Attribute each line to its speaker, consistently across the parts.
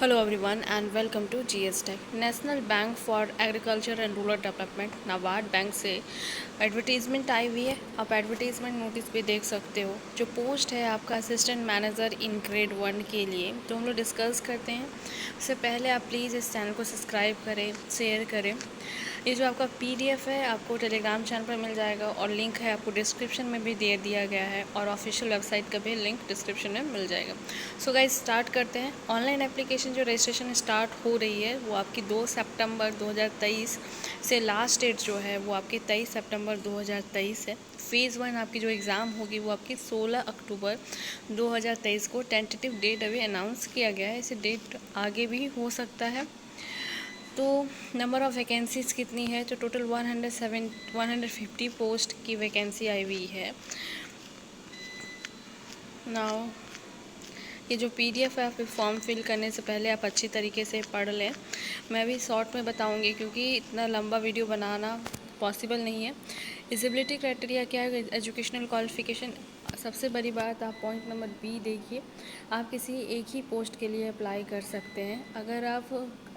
Speaker 1: Hello everyone and welcome to GS Tech. National bank for agriculture and rural development NABARD bank से advertisement आई हुई है। आप advertisement notice भी देख सकते हो। जो पोस्ट है आपका असिस्टेंट मैनेजर इन ग्रेड 1 के लिए, तो हम लोग डिस्कस करते हैं। उससे पहले आप प्लीज़ इस चैनल को सब्सक्राइब करें, शेयर करें। ये जो आपका पीडीएफ है आपको टेलीग्राम चैनल पर मिल जाएगा और लिंक है आपको डिस्क्रिप्शन में भी दे दिया गया है और ऑफिशियल वेबसाइट का भी लिंक डिस्क्रिप्शन में मिल जाएगा। सो गाइस स्टार्ट करते हैं। ऑनलाइन एप्लीकेशन जो रजिस्ट्रेशन स्टार्ट हो रही है वो आपकी 2 सितंबर 2023 से, लास्ट डेट जो है वो आपकी 23 सितंबर 2023 है। फेज़ 1 आपकी जो एग्ज़ाम होगी वो आपकी 16 अक्टूबर 2023 को टेंटेटिव डेट अभी अनाउंस किया गया है। इसे डेट आगे भी हो सकता है। तो नंबर ऑफ़ वैकेंसीज़ कितनी है, तो टोटल 150 पोस्ट की वैकेंसी आई हुई है। नाउ ये जो पीडीएफ है आप फॉर्म फिल करने से पहले आप अच्छी तरीके से पढ़ लें। मैं भी शॉर्ट में बताऊंगी क्योंकि इतना लंबा वीडियो बनाना पॉसिबल नहीं है। एलिजिबिलिटी क्राइटेरिया क्या है, एजुकेशनल क्वालिफिकेशन। सबसे बड़ी बात, आप पॉइंट नंबर बी देखिए। आप किसी एक ही पोस्ट के लिए अप्लाई कर सकते हैं। अगर आप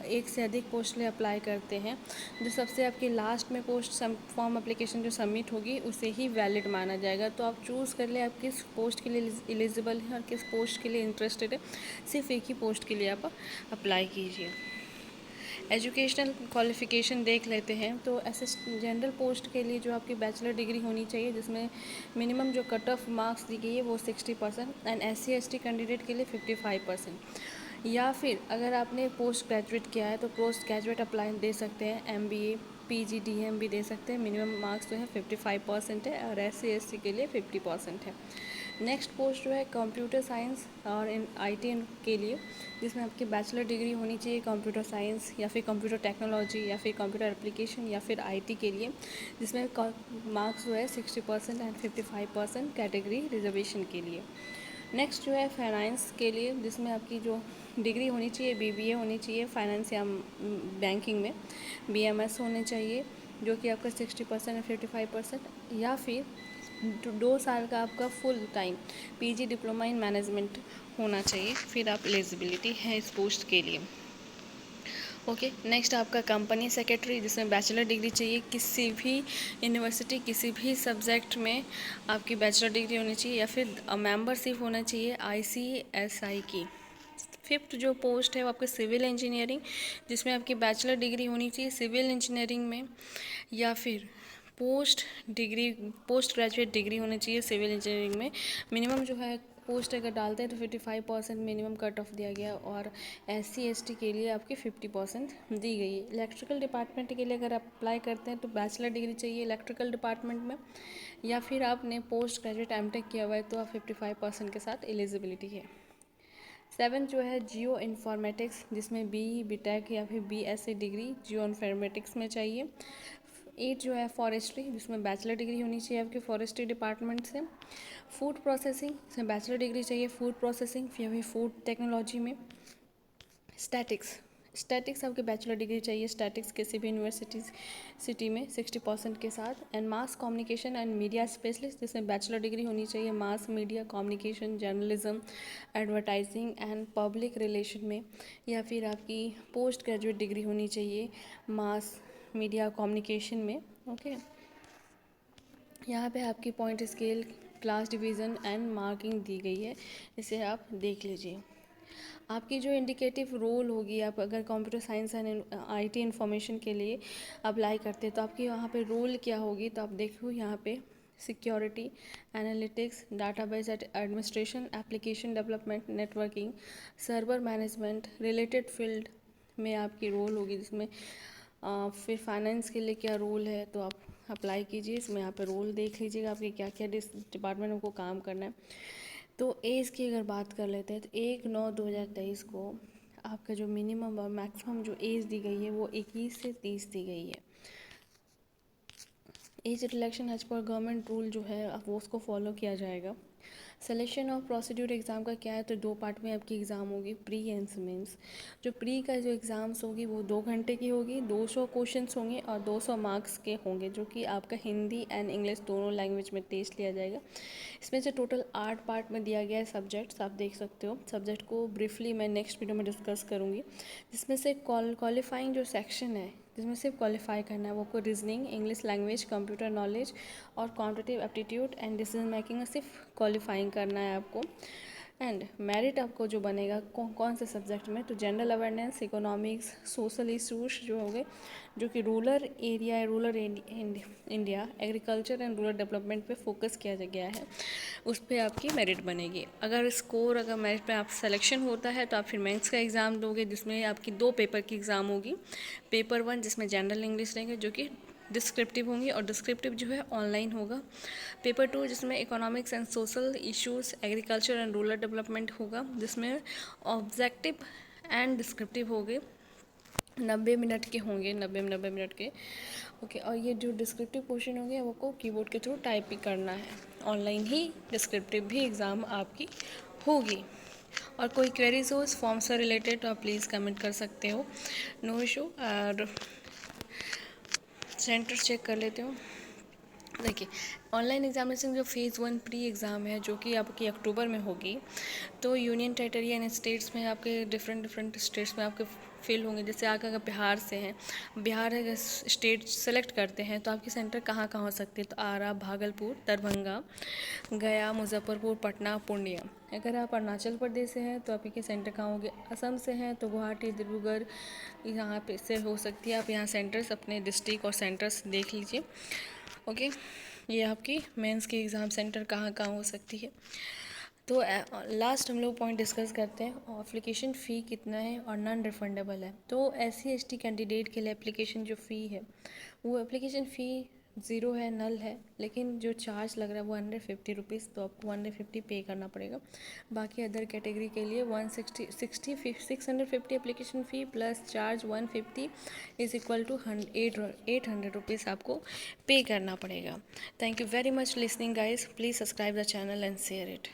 Speaker 1: एक से अधिक पोस्ट लिए अप्लाई करते हैं, जो सबसे आपकी लास्ट में पोस्ट फॉर्म एप्लीकेशन जो सबमिट होगी उसे ही वैलिड माना जाएगा। तो आप चूज़ कर ले आप किस पोस्ट के लिए एलिजिबल हैं और किस पोस्ट के लिए इंटरेस्टेड है। सिर्फ एक ही पोस्ट के लिए आप अप्लाई कीजिए। एजुकेशनल क्वालिफ़िकेशन देख लेते हैं। तो जनरल पोस्ट के लिए जो आपकी बैचलर डिग्री होनी चाहिए, जिसमें मिनिमम जो कट ऑफ मार्क्स दी गई है वो 60% एंड SC/ST कैंडिडेट के लिए 55%। या फिर अगर आपने पोस्ट ग्रेजुएट किया है तो पोस्ट ग्रेजुएट अप्लाई दे सकते हैं। MBA PG DM भी दे सकते हैं। मिनिमम मार्क्स जो है 55% है और SC/ST के लिए 50% है। नेक्स्ट पोस्ट जो है कंप्यूटर साइंस और IT के लिए, जिसमें आपकी बैचलर डिग्री होनी चाहिए कंप्यूटर साइंस या फिर कंप्यूटर टेक्नोलॉजी या फिर कंप्यूटर एप्लीकेशन या फिर IT के लिए, जिसमें मार्क्स जो है 60% एंड 55% कैटेगरी रिजर्वेशन के लिए। नेक्स्ट जो है फाइनेंस के लिए, जिसमें आपकी जो डिग्री होनी चाहिए BBA होनी चाहिए फाइनेंस या बैंकिंग में, BMS होने चाहिए जो कि आपका 60% या 55%, या फिर 2 साल का आपका full time PG diploma in management होना चाहिए, फिर आप एलिजिबिलिटी है इस पोस्ट के लिए। ओके, नेक्स्ट आपका कंपनी सेक्रेटरी, जिसमें बैचलर डिग्री चाहिए किसी भी यूनिवर्सिटी किसी भी सब्जेक्ट में आपकी बैचलर डिग्री होनी चाहिए या फिर मेंबरशिप होना चाहिए ICSI की। फिफ्थ जो पोस्ट है वो आपके सिविल इंजीनियरिंग, जिसमें आपकी बैचलर डिग्री होनी चाहिए सिविल इंजीनियरिंग में या फिर पोस्ट ग्रेजुएट डिग्री होनी चाहिए सिविल इंजीनियरिंग में। मिनिमम जो है पोस्ट अगर डालते हैं तो 55% मिनिमम कट ऑफ दिया गया और SC/ST के लिए आपकी 50% दी गई है। इलेक्ट्रिकल डिपार्टमेंट के लिए अगर आप अप्लाई करते हैं तो बैचलर डिग्री चाहिए इलेक्ट्रिकल डिपार्टमेंट में, या फिर आपने पोस्ट ग्रेजुएट MTech किया हुआ है तो आप 55% के साथ एलिजिबिलिटी है। 7 जो है जियो इन्फॉर्मेटिक्स, जिसमें BTech या फिर BSc डिग्री जियो इन्फॉर्मेटिक्स में चाहिए। 8 जो है फॉरेस्ट्री, जिसमें बैचलर डिग्री होनी चाहिए आपके फॉरेस्ट्री डिपार्टमेंट से। फूड प्रोसेसिंग, इसमें बैचलर डिग्री चाहिए फूड प्रोसेसिंग या फिर फूड टेक्नोलॉजी में। स्टैटिक्स आपके बैचलर डिग्री चाहिए स्टैटिक्स किसी भी सिटी में 60% के साथ। And mass communication and media specialist, जिसमें बैचलर डिग्री होनी चाहिए mass media communication journalism advertising and public relation में, या फिर आपकी पोस्ट ग्रेजुएट डिग्री होनी चाहिए मास मीडिया कम्युनिकेशन में। ओके, यहाँ पे आपकी point scale class division and marking दी गई है, इसे आप देख लीजिए। आपकी जो इंडिकेटिव रोल होगी, आप अगर computer science and IT information के लिए अप्लाई करते हैं तो आपकी वहाँ पे रोल क्या होगी, तो आप देखो यहाँ पे security analytics database administration application development networking server management related field में आपकी रोल होगी, जिसमें फिर फाइनेंस के लिए क्या रोल है तो आप अप्लाई कीजिए। इसमें यहाँ पे रोल देख लीजिएगा आपके क्या क्या डिपार्टमेंट में आपको काम करना है। तो एज की अगर बात कर लेते हैं तो 1/9/2023 को आपका जो मिनिमम और मैक्सिमम जो एज दी गई है वो 21 से 30 दी गई है। Age relaxation as per government rule जो है वो उसको फॉलो किया जाएगा। सिलेक्शन ऑफ प्रोसीड्यूर एग्ज़ाम का क्या है, तो 2 पार्ट में आपकी एग्ज़ाम होगी, प्री एंड मेंस। जो प्री का जो एग्ज़ाम्स होगी वो 2 घंटे की होगी, 200 क्वेश्चंस होंगे और 200 मार्क्स के होंगे, जो कि आपका हिंदी एंड इंग्लिश दोनों लैंग्वेज में टेस्ट लिया जाएगा। इसमें से टोटल 8 पार्ट में दिया गया है सब्जेक्ट्स, आप देख सकते हो। सब्जेक्ट को ब्रीफली मैं नेक्स्ट वीडियो में डिस्कस करूँगी, जिसमें से क्वालिफाइंग जो सेक्शन है, जिसमें सिर्फ क्वालिफाई करना है वो आपको reasoning, English language, computer knowledge और quantitative aptitude and decision making में सिर्फ क्वालिफाइंग करना है आपको। एंड मेरिट आपको जो बनेगा कौन से सब्जेक्ट में, तो general awareness, economics, social issues जो हो गए, जो कि rural area, rural India, agriculture and rural development पे फोकस किया गया है, उस पर आपकी मेरिट बनेगी। अगर मेरिट पे आप सिलेक्शन होता है तो आप फिर मेंस का एग्ज़ाम दोगे, जिसमें आपकी 2 पेपर की एग्ज़ाम होगी। पेपर 1 जिसमें जनरल इंग्लिश रहेंगे, जो कि डिस्क्रिप्टिव होंगी, और डिस्क्रिप्टिव जो है ऑनलाइन होगा। पेपर 2 जिसमें economics and social issues, agriculture and rural development होगा, जिसमें ऑब्जेक्टिव एंड डिस्क्रिप्टिव होंगे, 90 मिनट के होंगे, 90 मिनट के। ओके, और ये जो डिस्क्रिप्टिव क्वेश्चन होंगे वो को कीबोर्ड के थ्रू टाइप भी करना है। ऑनलाइन ही डिस्क्रिप्टिव भी एग्ज़ाम आपकी होगी। और कोई क्वेरीज हो इस फॉर्म से रिलेटेड तो आप प्लीज़ कमेंट कर सकते हो, नो इशू। और सेंटर चेक कर लेते हो। देखिए, ऑनलाइन एग्जामिनेशन जो फेज़ 1 प्री एग्ज़ाम है, जो कि आपकी अक्टूबर में होगी, तो यूनियन टेरिटरी एंड स्टेट्स में आपके डिफरेंट स्टेट्स में आपके फिल होंगे। जैसे आप अगर बिहार से हैं, बिहार अगर स्टेट सेलेक्ट करते हैं तो आपकी सेंटर कहाँ कहाँ हो सकती है, तो आरा, भागलपुर, दरभंगा, गया, मुजफ्फरपुर, पटना, पूर्णिया। अगर आप अरुणाचल प्रदेश से हैं तो आपके सेंटर कहाँ होंगे, असम से हैं तो गुवाहाटी, डिब्रूगढ़, यहाँ पे से हो सकती है। आप यहाँ सेंटर्स अपने डिस्ट्रिक्ट और सेंटर्स देख लीजिए। ओके, ये आपकी मेंस की एग्ज़ाम सेंटर कहाँ कहाँ हो सकती है। तो लास्ट हम लोग पॉइंट डिस्कस करते हैं, एप्लीकेशन फ़ी कितना है और नॉन रिफंडेबल है। तो SC/ST कैंडिडेट के लिए एप्लीकेशन जो फ़ी है, वो एप्लीकेशन फ़ी 0 है, नल है, लेकिन जो चार्ज लग रहा है वो 150 रुपीज़, तो आपको 150 पे करना पड़ेगा। बाकी अदर कैटेगरी के लिए 650 application fee plus charge 150 is equal to 800 rupees आपको पे करना पड़ेगा। Thank you very much listening guys, please subscribe the channel and share it.